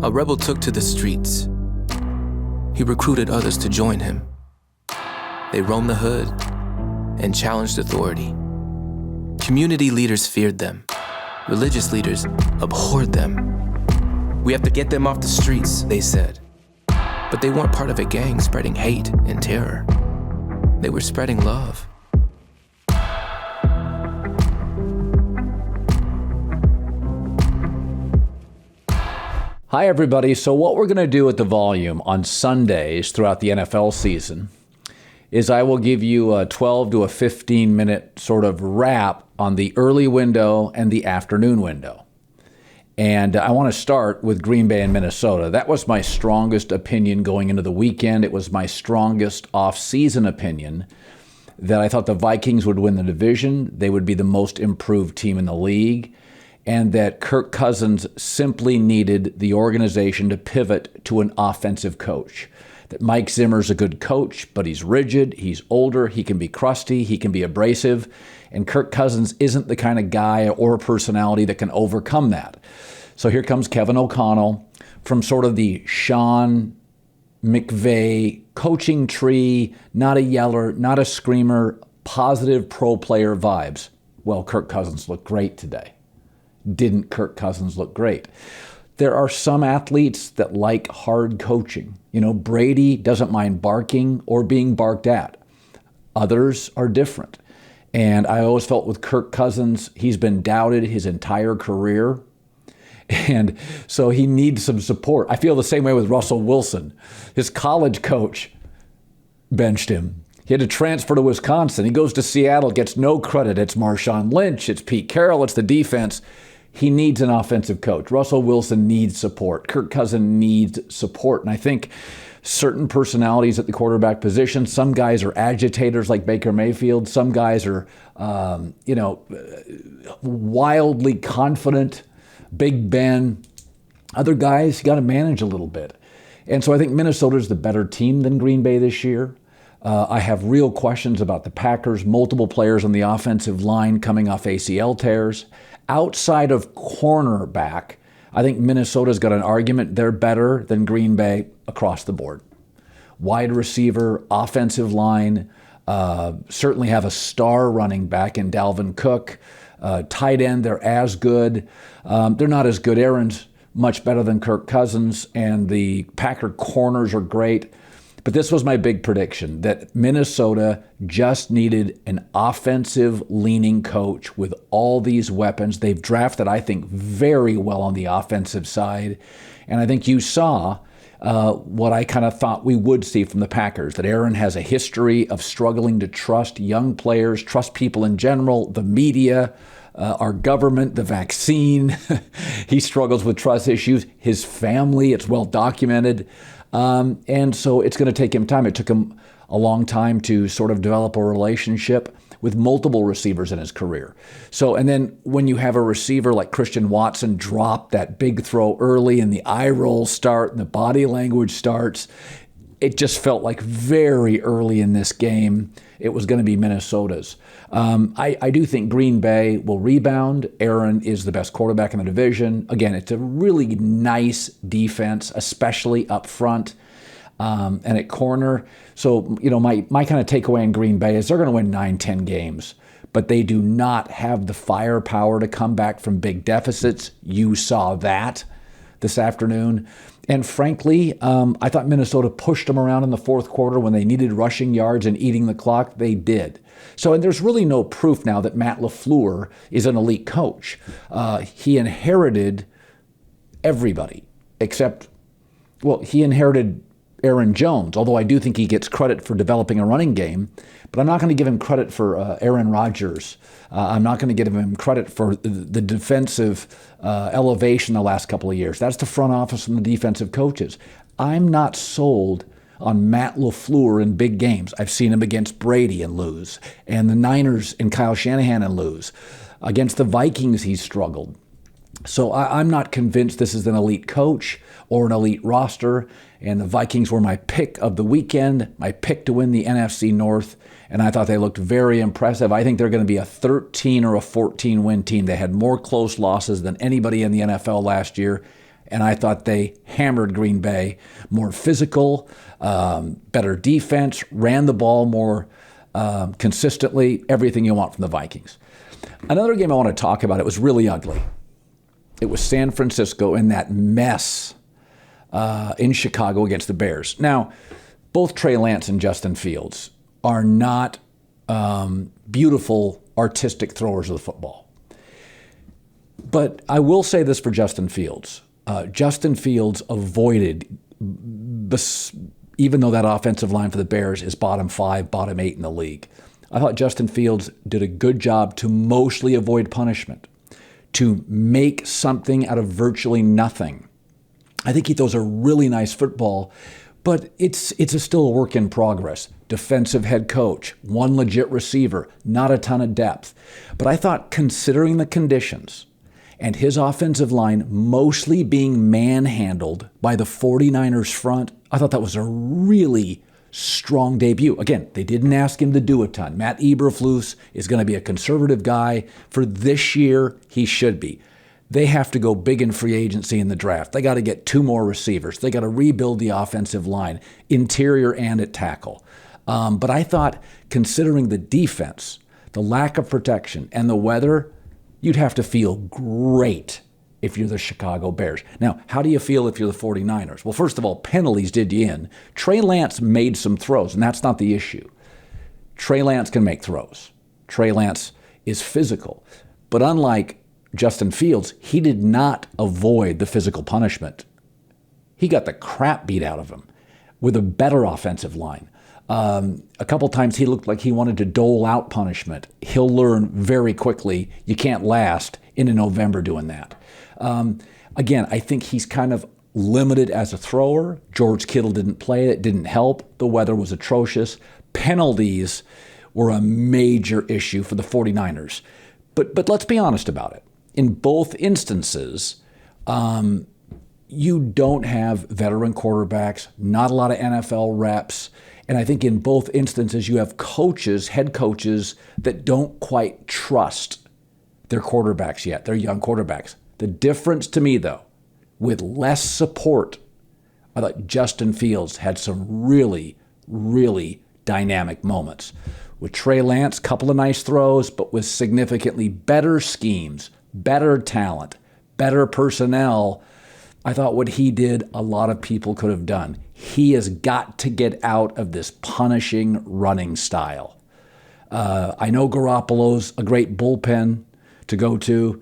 a rebel took to the streets. He recruited others to join him. They roamed the hood and challenged authority. Community leaders feared them. Religious leaders abhorred them. We have to get them off the streets, they said. But they weren't part of a gang spreading hate and terror. They were spreading love. Hi, everybody. So what we're going to do at The Volume on Sundays throughout the NFL season is I will give you a 12 to a 15-minute sort of wrap on the early window and the afternoon window. And I want to start with Green Bay and Minnesota. That was my strongest opinion going into the weekend. It was my strongest off-season opinion that I thought the Vikings would win the division. They would be the most improved team in the league. And that Kirk Cousins simply needed the organization to pivot to an offensive coach. That Mike Zimmer's a good coach, but he's rigid, he's older, he can be crusty, he can be abrasive, and Kirk Cousins isn't the kind of guy or personality that can overcome that. So here comes Kevin O'Connell from sort of the Sean McVay coaching tree, not a yeller, not a screamer, positive pro player vibes. Well, Kirk Cousins looked great today. Didn't Kirk Cousins look great? There are some athletes that like hard coaching. You know, Brady doesn't mind barking or being barked at. Others are different. And I always felt with Kirk Cousins, he's been doubted his entire career. And so he needs some support. I feel the same way with Russell Wilson. His college coach benched him. He had to transfer to Wisconsin. He goes to Seattle, gets no credit. It's Marshawn Lynch, it's Pete Carroll, it's the defense. He needs an offensive coach. Russell Wilson needs support. Kirk Cousins needs support. And I think certain personalities at the quarterback position, some guys are agitators like Baker Mayfield. Some guys are, wildly confident, Big Ben. Other guys, you got to manage a little bit. And so I think Minnesota's the better team than Green Bay this year. I have real questions about the Packers, multiple players on the offensive line coming off ACL tears. Outside of cornerback, I think Minnesota's got an argument. They're better than Green Bay across the board. Wide receiver, offensive line, certainly have a star running back in Dalvin Cook. Tight end, they're as good. They're not as good. Aaron's much better than Kirk Cousins, and the Packer corners are great. But this was my big prediction, that Minnesota just needed an offensive-leaning coach with all these weapons. They've drafted, I think, very well on the offensive side. And I think you saw what I kind of thought we would see from the Packers, that Aaron has a history of struggling to trust young players, trust people in general, the media, our government, the vaccine. He struggles with trust issues. His family, it's well documented. And so it's going to take him time. It took him a long time to sort of develop a relationship with multiple receivers in his career. So, and then when you have a receiver like Christian Watson drop that big throw early and the eye roll start and the body language starts, it just felt like very early in this game it was going to be Minnesota's. I do think Green Bay will rebound. Aaron is the best quarterback in the division. Again, it's a really nice defense, especially up front and at corner. So, you know, my kind of takeaway in Green Bay is they're going to win 9-10 games, but they do not have the firepower to come back from big deficits. You saw that this afternoon. And frankly, I thought Minnesota pushed them around in the fourth quarter when they needed rushing yards and eating the clock. They did. So, and there's really no proof now that Matt LaFleur is an elite coach. He inherited everybody except, well, he inherited Aaron Jones, although I do think he gets credit for developing a running game. But I'm not going to give him credit for Aaron Rodgers. I'm not going to give him credit for the defensive elevation the last couple of years. That's the front office and the defensive coaches. I'm not sold on Matt LaFleur in big games. I've seen him against Brady and lose, and the Niners and Kyle Shanahan and lose. Against the Vikings, he's struggled. So I'm not convinced this is an elite coach or an elite roster, and the Vikings were my pick of the weekend, my pick to win the NFC North, and I thought they looked very impressive. I think they're going to be a 13 or a 14-win team. They had more close losses than anybody in the NFL last year, and I thought they hammered Green Bay, more physical, better defense, ran the ball more consistently, everything you want from the Vikings. Another game I want to talk about, it was really ugly. It was San Francisco in that mess in Chicago against the Bears. Now, both Trey Lance and Justin Fields are not beautiful, artistic throwers of the football. But I will say this for Justin Fields. Justin Fields avoided, even though that offensive line for the Bears is bottom 5, bottom 8 in the league, I thought Justin Fields did a good job to mostly avoid punishment, to make something out of virtually nothing. I think he throws a really nice football, but it's still a work in progress. Defensive head coach, one legit receiver, not a ton of depth. But I thought, considering the conditions and his offensive line mostly being manhandled by the 49ers front, I thought that was a really strong debut. Again, they didn't ask him to do a ton. Matt Eberflus is going to be a conservative guy. For this year, he should be. They have to go big in free agency in the draft. They got to get 2 more receivers. They got to rebuild the offensive line, interior and at tackle. But I thought, considering the defense, the lack of protection, and the weather, you'd have to feel great if you're the Chicago Bears. Now, how do you feel if you're the 49ers? Well, first of all, penalties did you in. Trey Lance made some throws, and that's not the issue. Trey Lance can make throws. Trey Lance is physical. But unlike Justin Fields, he did not avoid the physical punishment. He got the crap beat out of him with a better offensive line. A couple times he looked like he wanted to dole out punishment. He'll learn very quickly you can't last into November doing that. Again, I think he's kind of limited as a thrower. George Kittle didn't play. It didn't help. The weather was atrocious. Penalties were a major issue for the 49ers. But let's be honest about it. In both instances, you don't have veteran quarterbacks, not a lot of NFL reps. And I think in both instances, you have coaches, head coaches, that don't quite trust their quarterbacks yet, their young quarterbacks. The difference to me, though, with less support, I thought Justin Fields had some really, really dynamic moments. With Trey Lance, a couple of nice throws, but with significantly better schemes, better talent, better personnel, I thought what he did, a lot of people could have done. He has got to get out of this punishing running style. I know Garoppolo's a great bullpen to go to.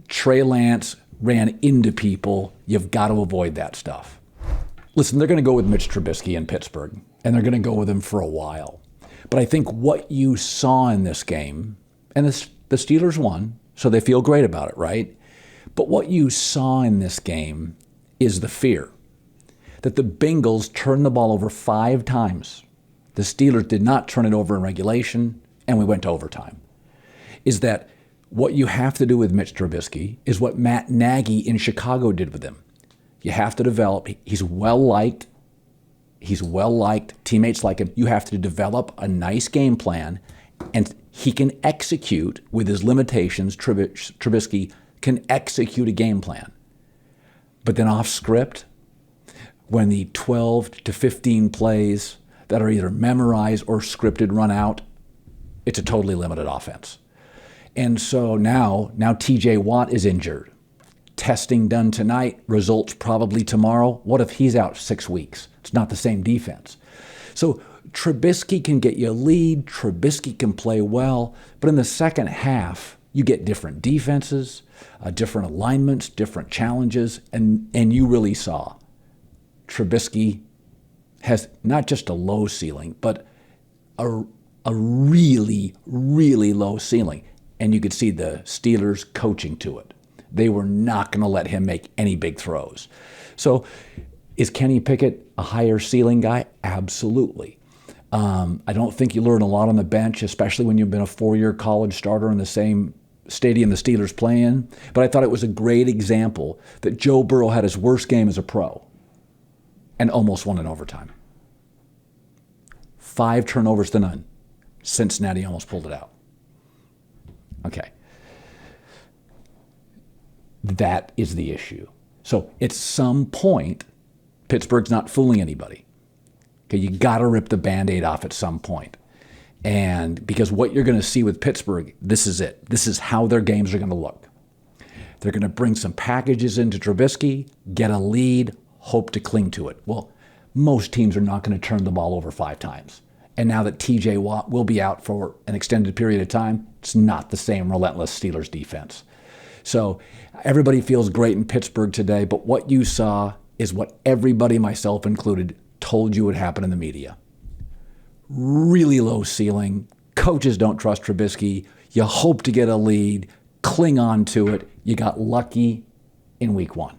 Trey Lance ran into people. You've got to avoid that stuff. Listen, they're going to go with Mitch Trubisky in Pittsburgh, and they're going to go with him for a while. But I think what you saw in this game, and the Steelers won, so they feel great about it, right? But what you saw in this game is the fear that the Bengals turned the ball over 5 times. The Steelers did not turn it over in regulation, and we went to overtime. Is that what you have to do with Mitch Trubisky is what Matt Nagy in Chicago did with him. You have to develop. He's well-liked. Teammates like him. You have to develop a nice game plan, and he can execute with his limitations. Trubisky can execute a game plan. But then off script, when the 12 to 15 plays that are either memorized or scripted run out, it's a totally limited offense. And so now TJ Watt is injured. Testing done tonight, results probably tomorrow. What if he's out 6 weeks? It's not the same defense. So Trubisky can get you a lead. Trubisky can play well. But in the second half, you get different defenses, different alignments, different challenges, and you really saw Trubisky has not just a low ceiling, but a really, really low ceiling. And you could see the Steelers coaching to it. They were not going to let him make any big throws. So is Kenny Pickett a higher ceiling guy? Absolutely. I don't think you learn a lot on the bench, especially when you've been a 4-year college starter in the same stadium the Steelers play in. But I thought it was a great example that Joe Burrow had his worst game as a pro and almost won in overtime. 5 turnovers to none. Cincinnati almost pulled it out. Okay. That is the issue. So at some point, Pittsburgh's not fooling anybody. Okay, you got to rip the Band-Aid off at some point. And because what you're going to see with Pittsburgh, this is it. This is how their games are going to look. They're going to bring some packages into Trubisky, get a lead, hope to cling to it. Well, most teams are not going to turn the ball over 5 times. And now that TJ Watt will be out for an extended period of time, it's not the same relentless Steelers defense. So everybody feels great in Pittsburgh today, but what you saw is what everybody, myself included, told you would happen in the media. Really low ceiling. Coaches don't trust Trubisky. You hope to get a lead, cling on to it. You got lucky in week 1.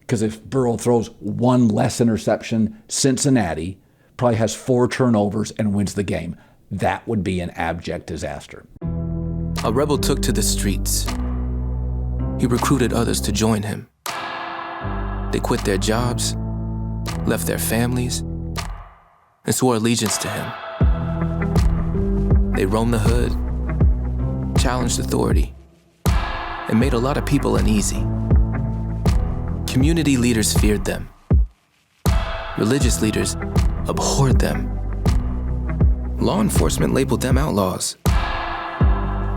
Because if Burrow throws 1 less interception, Cincinnati probably has 4 turnovers and wins the game. That would be an abject disaster. A rebel took to the streets. He recruited others to join him. They quit their jobs, left their families, and swore allegiance to him. They roamed the hood, challenged authority, and made a lot of people uneasy. Community leaders feared them. Religious leaders abhorred them. Law enforcement labeled them outlaws.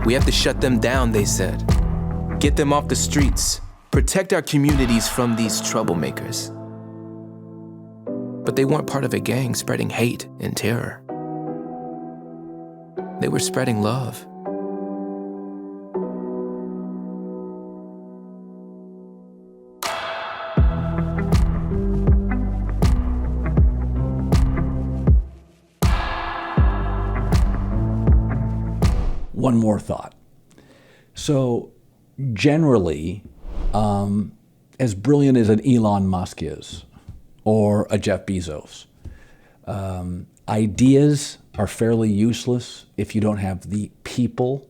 We have to shut them down, they said. Get them off the streets. Protect our communities from these troublemakers. But they weren't part of a gang spreading hate and terror. They were spreading love. One more thought. So generally, as brilliant as an Elon Musk is, or a Jeff Bezos, ideas are fairly useless if you don't have the people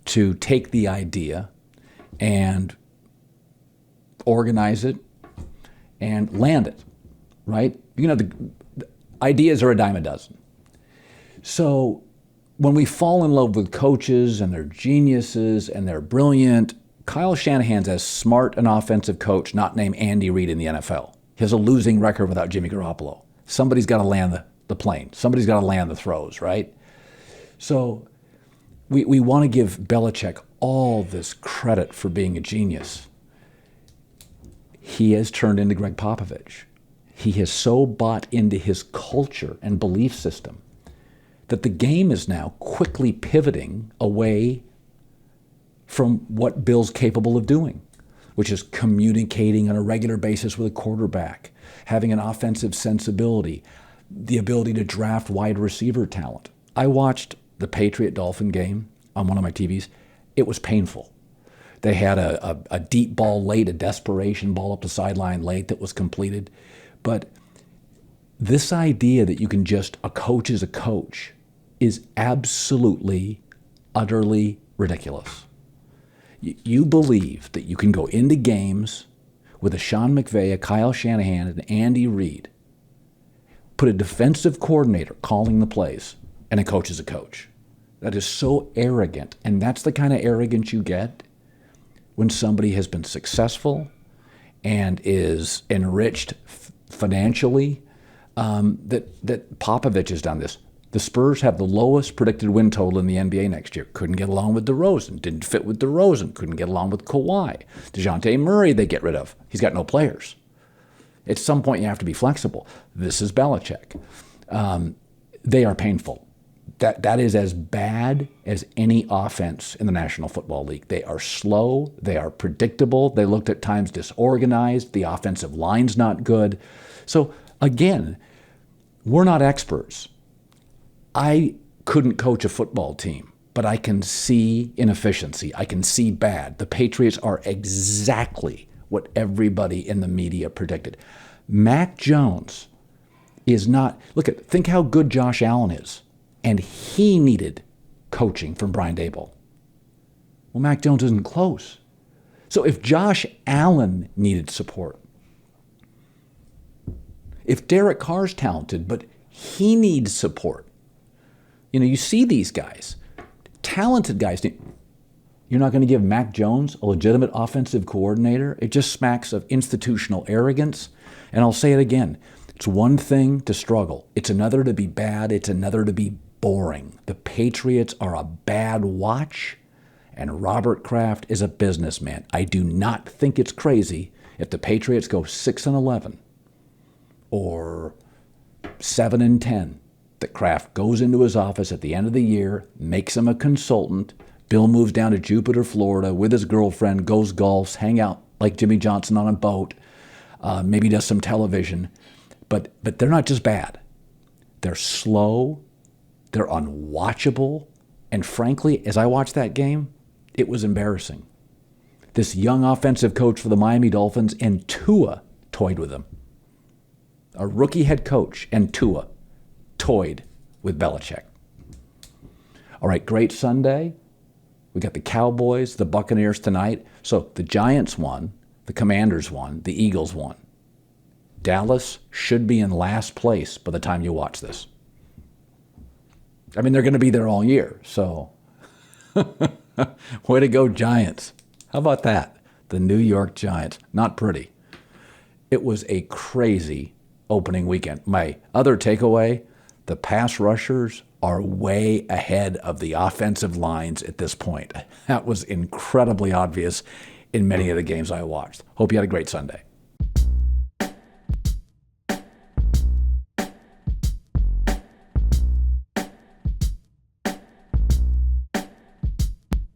to take the idea and organize it and land it, right? You know, the ideas are a dime a dozen. So when we fall in love with coaches and they're geniuses and they're brilliant, Kyle Shanahan's as smart an offensive coach not named Andy Reid in the NFL. He has a losing record without Jimmy Garoppolo. Somebody's got to land the plane. Somebody's got to land the throws, right? So we want to give Belichick all this credit for being a genius. He has turned into Greg Popovich. He has so bought into his culture and belief system that the game is now quickly pivoting away from what Bill's capable of doing, which is communicating on a regular basis with a quarterback, having an offensive sensibility, the ability to draft wide receiver talent. I watched the Patriot-Dolphin game on one of my TVs. It was painful. They had a deep ball late, a desperation ball up the sideline late that was completed. But this idea that you can a coach is a coach is absolutely, utterly ridiculous. You believe that you can go into games with a Sean McVay, a Kyle Shanahan, and Andy Reid, put a defensive coordinator calling the plays, and a coach is a coach. That is so arrogant, and that's the kind of arrogance you get when somebody has been successful and is enriched financially. That Popovich has done this. The Spurs have the lowest predicted win total in the NBA next year. Couldn't get along with DeRozan. Didn't fit with DeRozan. Couldn't get along with Kawhi. DeJounte Murray they get rid of. He's got no players. At some point, you have to be flexible. This is Belichick. They are painful. That is as bad as any offense in the National Football League. They are slow. They are predictable. They looked at times disorganized. The offensive line's not good. So again, we're not experts. I couldn't coach a football team, but I can see inefficiency. I can see bad. The Patriots are exactly what everybody in the media predicted. Mac Jones is not, think how good Josh Allen is. And he needed coaching from Brian Daboll. Well, Mac Jones isn't close. So if Josh Allen needed support, if Derek Carr's talented, but he needs support, you see these guys, talented guys. You're not going to give Mac Jones a legitimate offensive coordinator? It just smacks of institutional arrogance. And I'll say it again. It's one thing to struggle. It's another to be bad. It's another to be boring. The Patriots are a bad watch, and Robert Kraft is a businessman. I do not think it's crazy if the Patriots go 6-11 or 7-10, that Kraft goes into his office at the end of the year, makes him a consultant. Bill moves down to Jupiter, Florida with his girlfriend, goes golfs, hang out like Jimmy Johnson on a boat, maybe does some television. But they're not just bad. They're slow, they're unwatchable, and frankly, as I watched that game, it was embarrassing. This young offensive coach for the Miami Dolphins and Tua toyed with him. A rookie head coach and Tua toyed with Belichick. All right, great Sunday. We got the Cowboys, the Buccaneers tonight. So the Giants won, the Commanders won, the Eagles won. Dallas should be in last place by the time you watch this. I mean, they're going to be there all year, so way to go, Giants. How about that? The New York Giants. Not pretty. It was a crazy opening weekend. My other takeaway, the pass rushers are way ahead of the offensive lines at this point. That was incredibly obvious in many of the games I watched. Hope you had a great Sunday.